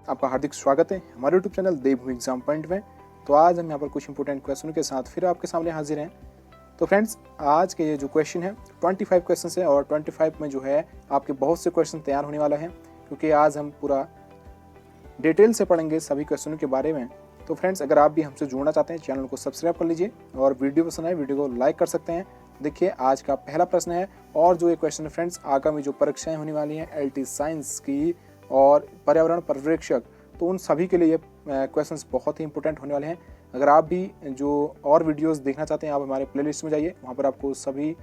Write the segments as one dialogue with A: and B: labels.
A: आपका हार्दिक स्वागत है हमारे यूट्यूब चैनल देवभूमि एग्जाम पॉइंट में। तो आज हम यहाँ पर कुछ इंपॉर्टेंट क्वेश्चन के साथ फिर आपके सामने हाजिर हैं। तो फ्रेंड्स, आज के ये जो क्वेश्चन है 25 क्वेश्चन है और 25 में जो है आपके बहुत से क्वेश्चन तैयार होने वाला है, क्योंकि आज हम पूरा डिटेल से पढ़ेंगे सभी क्वेश्चनों के बारे में। तो फ्रेंड्स, अगर आप भी हमसे जुड़ना चाहते हैं चैनल को सब्सक्राइब कर लीजिए और वीडियो पसंद आए वीडियो को लाइक कर सकते हैं। देखिए, आज का पहला प्रश्न है और जो ये क्वेश्चन है फ्रेंड्स, आगामी जो परीक्षाएं होने वाली हैं एलटी साइंस की और पर्यावरण पर्यवेक्षक, तो उन सभी के लिए ये क्वेश्चंस बहुत ही इंपॉर्टेंट होने वाले हैं। अगर आप भी जो और वीडियोस देखना चाहते हैं, आप हमारे प्लेलिस्ट में जाइए, वहाँ पर आपको सभी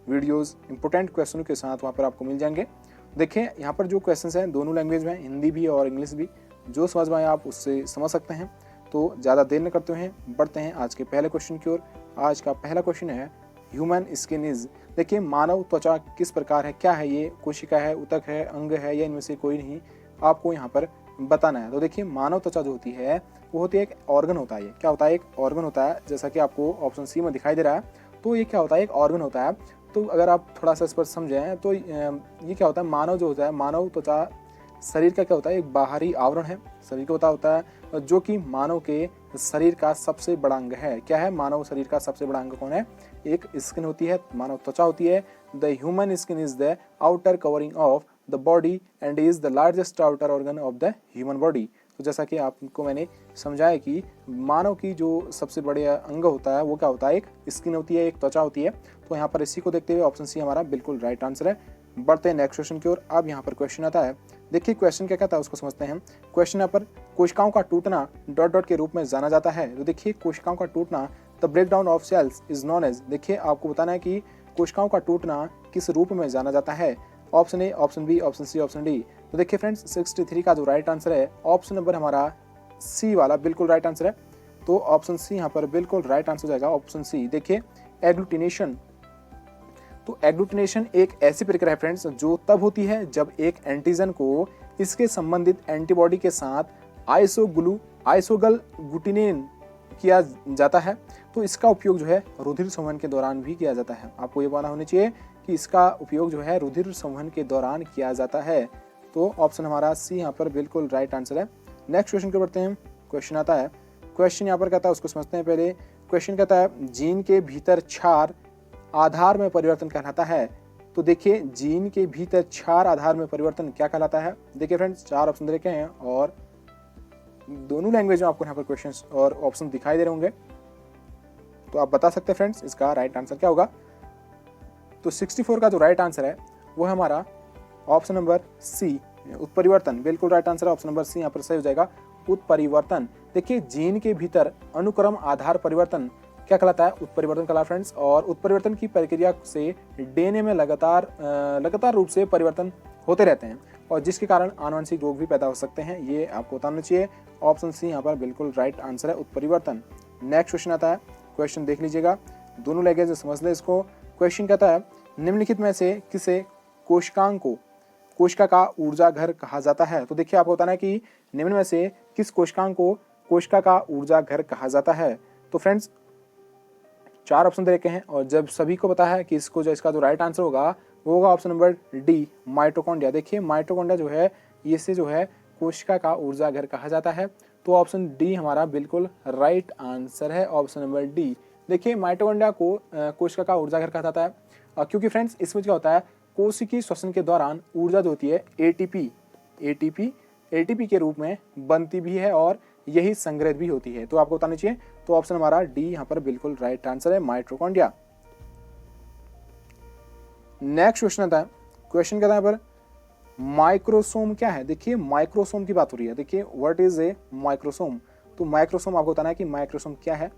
A: वीडियोस इंपॉर्टेंट क्वेश्चनों के साथ वहाँ पर आपको मिल जाएंगे। देखिए, यहाँ पर जो क्वेश्चंस हैं दोनों लैंग्वेज में, हिंदी भी और इंग्लिश भी, जो समझ में आए आप उससे समझ सकते हैं। तो ज़्यादा देर न करते हैं, बढ़ते हैं आज के पहले क्वेश्चन की ओर। आज का पहला क्वेश्चन है ह्यूमन स्किन इज। देखिए, मानव त्वचा किस प्रकार है, क्या है ये, कोशिका है, ऊतक है, अंग है या इनमें से कोई नहीं, आपको यहाँ पर बताना है। तो देखिए, मानव त्वचा जो होती है वो होती है एक ऑर्गन होता है। ये क्या होता है? एक ऑर्गन होता है, जैसा कि आपको ऑप्शन सी में दिखाई दे रहा है। तो ये क्या होता है? एक ऑर्गन होता है। तो अगर आप थोड़ा सा इस पर समझें तो ये क्या होता है? मानव जो होता है, मानव त्वचा शरीर का क्या होता है? एक बाहरी आवरण है, सभी को पता होता है, जो कि मानव के शरीर का सबसे बड़ा अंग है। क्या है? मानव शरीर का सबसे बड़ा अंग कौन है? एक स्किन होती है, मानव त्वचा होती है। The human skin is the outer covering of the body and is the largest outer organ of the human body. तो जैसा कि आपको मैंने समझाया कि मानव की जो सबसे बड़े अंग होता है वो क्या होता है? एक स्किन होती है, एक त्वचा होती है। तो यहाँ पर इसी को देखते हुए ऑप्शन सी हमारा बिल्कुल राइट आंसर है। बढ़ते हैं नेक्स्ट क्वेश्चन की ओर। अब यहाँ पर क्वेश्चन आता है, देखिए क्वेश्चन क्या कहता है उसको समझते हैं। क्वेश्चन यहाँ पर कोशिकाओं का टूटना डॉट डॉट के रूप में जाना जाता है। तो देखिए, कोशिकाओं का टूटना the breakdown of cells is known as. देखिए, आपको बताना है कि कोशिकाओं का टूटना किस रूप में जाना जाता है। Option A, option B, option C, option D. तो देखिए फ्रेंड्स, 63 का जो राइट आंसर है ऑप्शन नंबर हमारा सी वाला बिल्कुल राइट आंसर है। तो ऑप्शन सी यहाँ पर बिल्कुल राइट आंसर हो जाएगा, ऑप्शन सी। देखिए, एग्लूटिनेशन। तो एग्लूटिनेशन एक ऐसी प्रक्रिया है फ्रेंड्स जो तब होती है जब एक एंटीजन को इसके संबंधित एंटीबॉडी के साथ आइसोगल ग्लूटिनेन किया जाता है। तो इसका उपयोग जो है रुधिर संवहन के दौरान भी किया जाता है। आपको ये पता होना चाहिए कि इसका उपयोग जो है रुधिर संवहन के दौरान किया जाता है। तो ऑप्शन हमारा सी यहाँ पर बिल्कुल राइट आंसर है। नेक्स्ट क्वेश्चन को बढ़ते हैं। क्वेश्चन आता है, क्वेश्चन यहाँ पर कहता है उसको समझते हैं पहले। क्वेश्चन कहता है, जीन के भीतर क्षार आधार में परिवर्तन कहलाता है। तो देखिए, जीन के भीतर क्षार आधार में परिवर्तन क्या कहलाता है? देखिए फ्रेंड्स, 4 ऑप्शन दे रखे हैं और दोनों लैंग्वेज में आपको यहाँ पर क्वेश्चंस और ऑप्शन दिखाई दे रहे होंगे। तो आप बता सकते हैं फ्रेंड्स इसका राइट आंसर क्या होगा। तो 64 का जो राइट आंसर है वो है हमारा ऑप्शन नंबर सी, उत्परिवर्तन। बिल्कुल राइट आंसर है, ऑप्शन नंबर सी यहाँ पर सही हो जाएगा, उत्परिवर्तन। देखिए, जीन के भीतर अनुक्रम आधार परिवर्तन क्या कहलाता है? उत्परिवर्तन कहलाता है फ्रेंड्स। और उत्परिवर्तन की प्रक्रिया से डीएनए में लगातार रूप से परिवर्तन होते रहते हैं और जिसके कारण आनुवंशिक रोग भी पैदा हो सकते हैं। ये आपको बताना चाहिए। ऑप्शन सी यहाँ पर बिल्कुल राइट आंसर है, उत्परिवर्तन। नेक्स्ट क्वेश्चन आता है, क्वेश्चन देख लीजिएगा, दोनों लैंग्वेज समझ ले इसको। क्वेश्चन कहता है, निम्नलिखित में से किसे कोशिकांग को कोशिका का ऊर्जा घर कहा जाता है? तो देखिए, आपको बताना है कि निम्न में से किस कोशिकांग को कोशिका का ऊर्जा घर कहा जाता है। तो फ्रेंड्स, 4 ऑप्शन दे रखे हैं और जब सभी को पता है कि इसका जो राइट आंसर होगा वो होगा ऑप्शन नंबर डी, माइटोकॉन्ड्रिया। देखिए, माइटोकॉन्ड्रिया जो है इसे जो है कोशिका का ऊर्जा घर कहा जाता है। तो ऑप्शन डी हमारा बिल्कुल राइट आंसर है, ऑप्शन नंबर डी। देखिए, माइटोकॉन्ड्रिया को कोशिका का ऊर्जा घर कहा जाता है क्योंकि फ्रेंड्स इसमें क्या होता है, कोशिकीय श्वसन के दौरान ऊर्जा जो होती है एटीपी के रूप में बनती भी है और यही संग्रहित भी होती है। तो आपको बताना चाहिए। तो ऑप्शन हमारा डी यहाँ पर बिल्कुल राइट आंसर है, माइटोकॉन्ड्रिया। नेक्स्ट क्वेश्चन आता है, क्वेश्चन कहता है पर माइक्रोसोम क्या है? देखिए, माइक्रोसोम की बात हो रही है। देखिए, व्हाट इज ए माइक्रोसोम? तो माइक्रोसोम आपको बताना है कि माइक्रोसोम क्या है।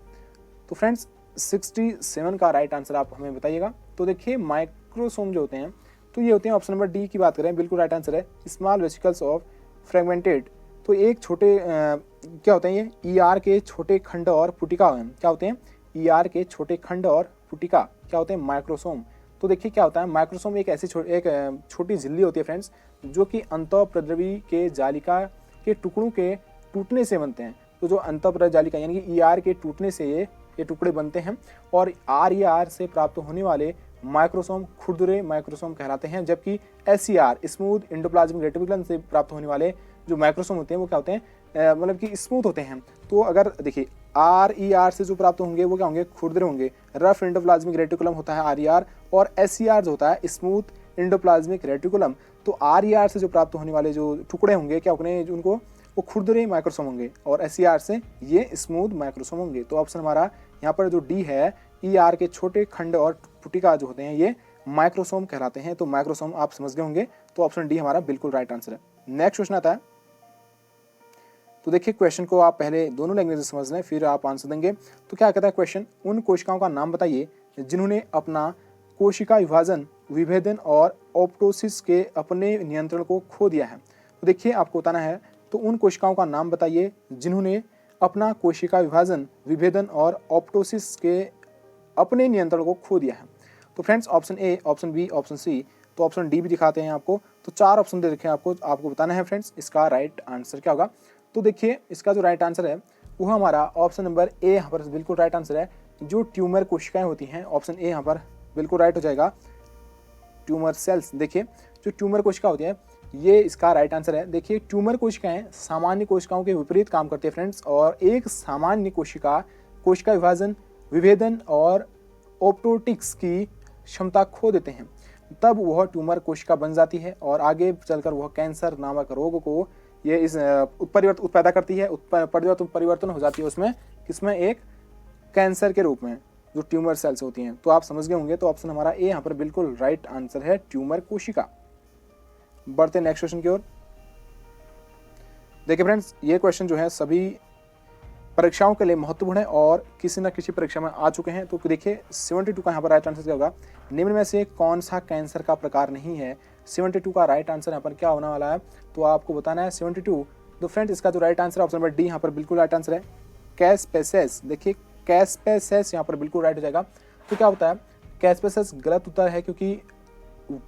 A: तो फ्रेंड्स, 67 का राइट आंसर आप हमें बताइएगा। तो देखिए, माइक्रोसोम जो होते हैं तो ये होते हैं, ऑप्शन नंबर डी की बात करें, बिल्कुल राइट आंसर है, स्मॉल वेसिकल्स ऑफ फ्रेगमेंटेड। तो एक छोटे क्या होते हैं ये? ईआर के छोटे खंड और पुटिका क्या होते हैं? ईआर के छोटे खंड और पुटिका क्या होते हैं? माइक्रोसोम। तो देखिए, क्या होता है, माइक्रोसोम एक ऐसी छोटी झिल्ली होती है फ्रेंड्स जो कि अंतःप्रद्रवी के जालिका के टुकड़ों के टूटने से बनते हैं। तो जो अंतःप्रद्रवी जालिका यानी कि ईआर के टूटने से ये टुकड़े बनते हैं और आर से प्राप्त होने वाले माइक्रोसोम खुरदुरे माइक्रोसोम कहलाते हैं, जबकि एससीआर स्मूथ एंडोप्लाज्मिक रेटिकुलम से प्राप्त होने वाले जो माइक्रोसोम होते हैं वो क्या होते हैं, मतलब कि स्मूथ होते हैं। तो अगर देखिए RER से जो प्राप्त होंगे वो क्या होंगे, खुरदरे होंगे। रफ एंडोप्लाज्मिक रेटिकुलम होता है RER, और SER जो होता है स्मूथ एंडोप्लाज्मिक रेटिकुलम। तो RER से जो प्राप्त होने वाले जो टुकड़े होंगे क्या होंगे, उनको वो खुरदरे माइक्रोसोम होंगे, और SER से ये स्मूथ माइक्रोसोम होंगे। तो ऑप्शन हमारा यहाँ पर जो डी है, ER के छोटे खंड और पुटिका जो होते हैं ये माइक्रोसोम कहलाते हैं। तो माइक्रोसोम आप समझ गए होंगे, तो ऑप्शन डी हमारा बिल्कुल राइट आंसर है। नेक्स्ट क्वेश्चन आता है, तो देखिए क्वेश्चन को आप पहले दोनों लैंग्वेज में समझ लें फिर आप आंसर देंगे। तो क्या कहता है क्वेश्चन, उन कोशिकाओं का नाम बताइए जिन्होंने अपना कोशिका विभाजन, विभेदन और ऑप्टोसिस के अपने नियंत्रण को खो दिया है। तो देखिए आपको बताना है, तो उन कोशिकाओं का नाम बताइए जिन्होंने अपना कोशिका विभाजन, विभेदन और ऑप्टोसिस के अपने नियंत्रण को खो दिया है। तो friends option A, option B, option C, तो ऑप्शन डी भी दिखाते हैं आपको। तो 4 ऑप्शन दे रखे हैं आपको बताना है फ्रेंड्स इसका राइट आंसर क्या होगा। तो देखिए इसका जो राइट आंसर है वो हमारा ऑप्शन नंबर ए यहाँ पर बिल्कुल राइट आंसर है। जो ट्यूमर कोशिकाएं होती हैं, ऑप्शन ए यहाँ पर बिल्कुल राइट हो जाएगा, ट्यूमर सेल्स। देखिए जो ट्यूमर कोशिका होती है ये इसका राइट आंसर है। देखिए ट्यूमर कोशिकाएं सामान्य कोशिकाओं के विपरीत काम करती है फ्रेंड्स, और एक सामान्य कोशिका विभाजन, विभेदन और ऑप्टोटिक्स की क्षमता खो देते हैं, तब वह ट्यूमर कोशिका बन जाती है और आगे चलकर वह कैंसर नामक रोग को ये इस उत्परिवर्तन पैदा करती है, परिवर्तन हो जाती है उसमें, किसमें, एक कैंसर के रूप में, जो ट्यूमर सेल्स होती हैं। तो आप समझ गए होंगे, तो ऑप्शन हमारा ए यहाँ पर बिल्कुल राइट आंसर है, ट्यूमर कोशिका। बढ़ते नेक्स्ट क्वेश्चन की ओर। देखिए फ्रेंड्स ये क्वेश्चन जो है सभी परीक्षाओं के लिए महत्वपूर्ण है और किसी न किसी परीक्षा में आ चुके हैं। तो देखिए 72 का यहाँ पर राइट आंसर क्या होगा, निम्न में से कौन सा कैंसर का प्रकार नहीं है। 72 का राइट आंसर यहाँ पर क्या होने वाला है, तो आपको बताना है 72। तो फ्रेंड्स इसका जो राइट आंसर है ऑप्शन नंबर डी यहाँ पर बिल्कुल राइट आंसर है, कैस्पेसेस। देखिए कैस्पेसेस यहाँ पर बिल्कुल राइट हो जाएगा। तो क्या होता है, कैस्पेसेस गलत उत्तर है, क्योंकि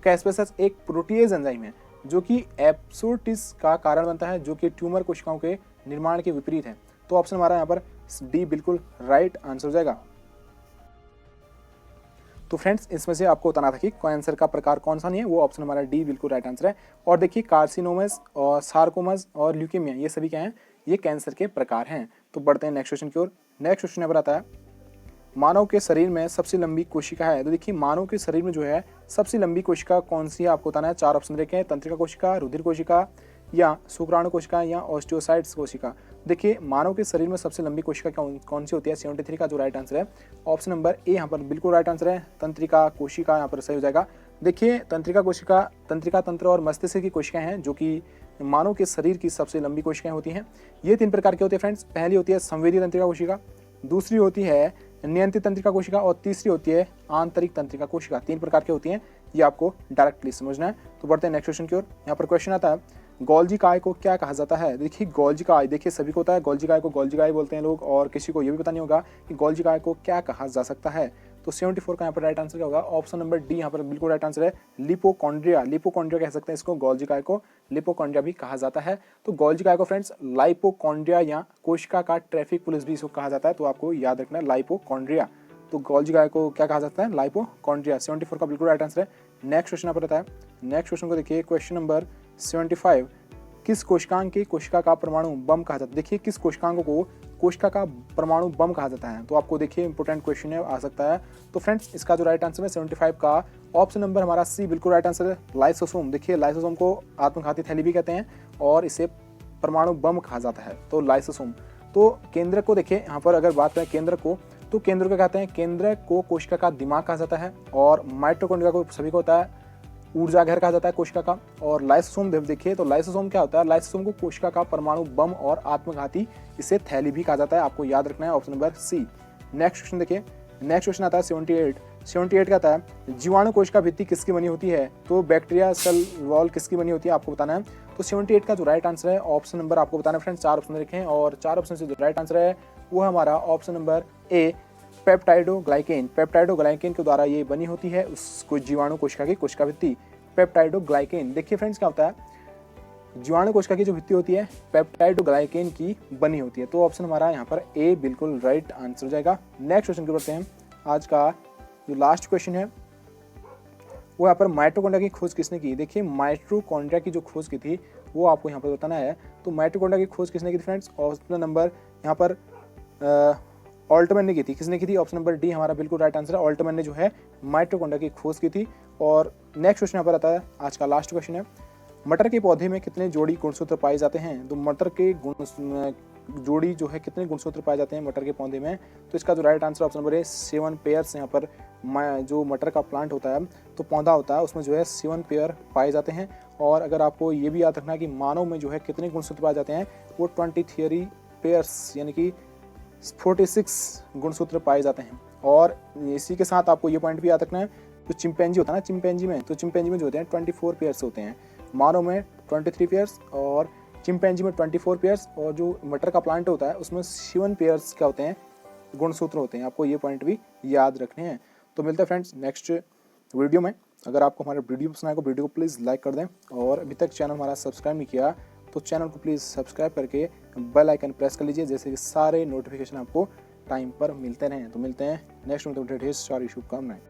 A: कैस्पेसेस एक प्रोटीएज एंजाइम है जो कि एप्सोटिस का कारण बनता है, जो कि ट्यूमर कोशिकाओं के निर्माण के विपरीत है। तो ऑप्शन हमारा यहाँ पर डी बिल्कुल राइट आंसर हो जाएगा। तो फ्रेंड्स इसमें से आपको बताना था कि कैंसर का प्रकार कौन सा नहीं है, वो ऑप्शन हमारा डी बिल्कुल राइट आंसर है। और देखिए कार्सिनोमस और सार्कोमस और ल्यूकेमिया ये सभी क्या हैं, ये कैंसर के प्रकार हैं। तो बढ़ते हैं नेक्स्ट क्वेश्चन की ओर। नेक्स्ट क्वेश्चन यहाँ पर आता है, मानव के शरीर में सबसे लंबी कोशिका है। तो देखिए मानव के शरीर में जो है सबसे लंबी कोशिका कौन सी है, आपको बताना है। 4 ऑप्शन देखे हैं, तंत्रिका कोशिका, रुधिर कोशिका, या शुक्राणु कोशिका, या ऑस्टियोसाइट्स कोशिका। देखिए मानव के शरीर में सबसे लंबी कोशिका कौन सी होती है, 73 का जो राइट आंसर है ऑप्शन नंबर ए यहाँ पर बिल्कुल राइट आंसर है, तंत्रिका कोशिका यहाँ पर सही हो जाएगा। देखिए तंत्रिका कोशिका तंत्रिका तंत्र और मस्तिष्क की कोशिकाएं हैं जो कि मानव के शरीर की सबसे लंबी कोशिकाएं होती हैं। ये 3 प्रकार की होती है फ्रेंड्स। पहली होती है संवेदी तंत्रिका कोशिका, दूसरी होती है नियंत्रित तंत्रिका कोशिका, और तीसरी होती है आंतरिक तंत्रिका कोशिका। 3 प्रकार की होती हैं, ये आपको डायरेक्टली समझना है। तो बढ़ते हैं नेक्स्ट क्वेश्चन की ओर। यहाँ पर क्वेश्चन आता है, गोल्जी काय को क्या कहा जाता है। देखिए गोल्जी काय, देखिए सभी को होता है गोल्जी काय को गोल्जी काय बोलते हैं लोग, और किसी को ये भी पता नहीं होगा कि गोल्जी काय को क्या कहा जा सकता है। तो 74 का यहाँ पर राइट आंसर क्या होगा, ऑप्शन नंबर डी यहाँ पर बिल्कुल राइट आंसर है, लिपोकॉन्ड्रिया। लिपोकॉन्ड्रिया कह सकते हैं इसको, गोल्जी काय को लिपोकॉन्ड्रिया भी कहा जाता है। तो गोल्जी काय को फ्रेंड्स लाइपोकॉन्ड्रिया या कोशिका का ट्रैफिक पुलिस भी इसको कहा जाता है, तो आपको याद रखना है लाइपोकॉन्ड्रिया। तो गोल्जी काय को क्या कहा जाता है, लाइपोकॉन्ड्रिया। 74 का बिल्कुल राइट आंसर है। नेक्स्ट क्वेश्चन यहाँ पर आता है, नेक्स्ट क्वेश्चन को देखिए, क्वेश्चन नंबर 75, किस कोशिकांग की कोशिका का परमाणु बम कहा जाता है। देखिए किस कोशिकांग को कोशिका का परमाणु बम कहा जाता है। तो आपको देखिए इंपॉर्टेंट क्वेश्चन है, आ सकता है। तो फ्रेंड्स इसका जो राइट आंसर है 75 का ऑप्शन नंबर हमारा सी बिल्कुल राइट आंसर है, लाइसोसोम। देखिए लाइसोसोम को आत्मघाती थैली भी कहते हैं और इसे परमाणु बम कहा जाता है, तो लाइसोसोम। तो केंद्र को देखिए यहाँ पर अगर बात करें केंद्र को, तो केंद्र को कहते हैं, केंद्र को कोशिका का दिमाग कहा जाता है, और माइटोकॉन्ड्रिया को सभी को होता है ऊर्जा घर कहा जाता है कोशिका का। और लाइसोसोम देखिए, तो लाइसोसोम क्या होता है, लाइसोसोम को कोशिका का परमाणु बम और आत्मघाती इसे थैली भी कहा जाता है, आपको याद रखना है option number C. Next question देखिए, नेक्स्ट क्वेश्चन आता है 78 का आता है, जीवाणु कोशिका भित्ति किसकी बनी होती है। तो बैक्टीरिया सेल वॉल किसकी बनी होती है, आपको बताना है। तो 78 का जो राइट आंसर है ऑप्शन नंबर आपको बताना है फ्रेंड्स, 4 ऑप्शन रखें और 4 ऑप्शन से जो राइट आंसर है वो हमारा option number A, peptidoglycan. Peptidoglycan के द्वारा ये बनी होती है उसको जीवाणु कोशिका की कोशिका भित्ति, पेप्टाइडोग्लाइकेन। देखिए फ्रेंड्स क्या होता है, जीवाणु कोशिका की जो भित्ति होती है पेप्टाइडोग्लाइकेन की बनी होती है। तो ऑप्शन हमारा यहाँ पर ए बिल्कुल राइट आंसर हो जाएगा। नेक्स्ट क्वेश्चन की बढ़ते हैं। आज का जो लास्ट क्वेश्चन है वो यहाँ पर माइटोकॉन्ड्रिया की खोज किसने की। देखिए माइटोकॉन्ड्रिया की जो खोज की थी वो आपको यहाँ पर बताना है। तो माइटोकॉन्ड्रिया की खोज किसने की थी फ्रेंड्स? ऑप्शन नंबर यहाँ पर ऑल्टमैन ने की थी। किसने की थी? ऑप्शन नंबर डी हमारा बिल्कुल राइट आंसर है। ऑल्टमैन ने जो है माइटोकॉन्ड्रिया की खोज की थी। और नेक्स्ट क्वेश्चन यहाँ पर आता है, आज का लास्ट क्वेश्चन है, मटर के पौधे में कितने जोड़ी गुणसूत्र पाए जाते हैं? तो मटर के जोड़ी जो है कितने गुणसूत्र पाए जाते हैं मटर के पौधे में? तो इसका जो राइट आंसर ऑप्शन नंबर है 7 पेयर्स। यहाँ पर जो मटर का प्लांट होता है, तो पौधा होता है, उसमें जो है 7 पेयर पाए जाते हैं। और अगर आपको ये भी याद रखना है कि मानव में जो है कितने गुणसूत्र पाए जाते हैं, वो 23 पेयर्स यानी कि 46 गुणसूत्र पाए जाते हैं। और इसी के साथ आपको ये पॉइंट भी याद रखना है, जो चिंपैंजी होता है ना, चिंपैंजी में जो होते हैं 24 पेयर्स होते हैं। मानव में 23 पेयर्स और चिंपैंजी में 24 पेयर्स, और जो मटर का प्लांट होता है उसमें 7 पेयर्स क्या होते हैं? गुणसूत्र होते हैं। आपको ये पॉइंट भी याद रखने हैं। तो मिलते हैं फ्रेंड्स नेक्स्ट वीडियो में। अगर आपको हमारा वीडियो पसंद आएगा, वीडियो को प्लीज़ लाइक कर दें, और अभी तक चैनल हमारा सब्सक्राइब नहीं किया तो चैनल को प्लीज़ सब्सक्राइब करके बेल आइकन प्रेस कर लीजिए, जैसे कि सारे नोटिफिकेशन आपको टाइम पर मिलते रहें। तो मिलते हैं नेक्स्ट वीडियो में, ढेर सारी शुभकामनाएं।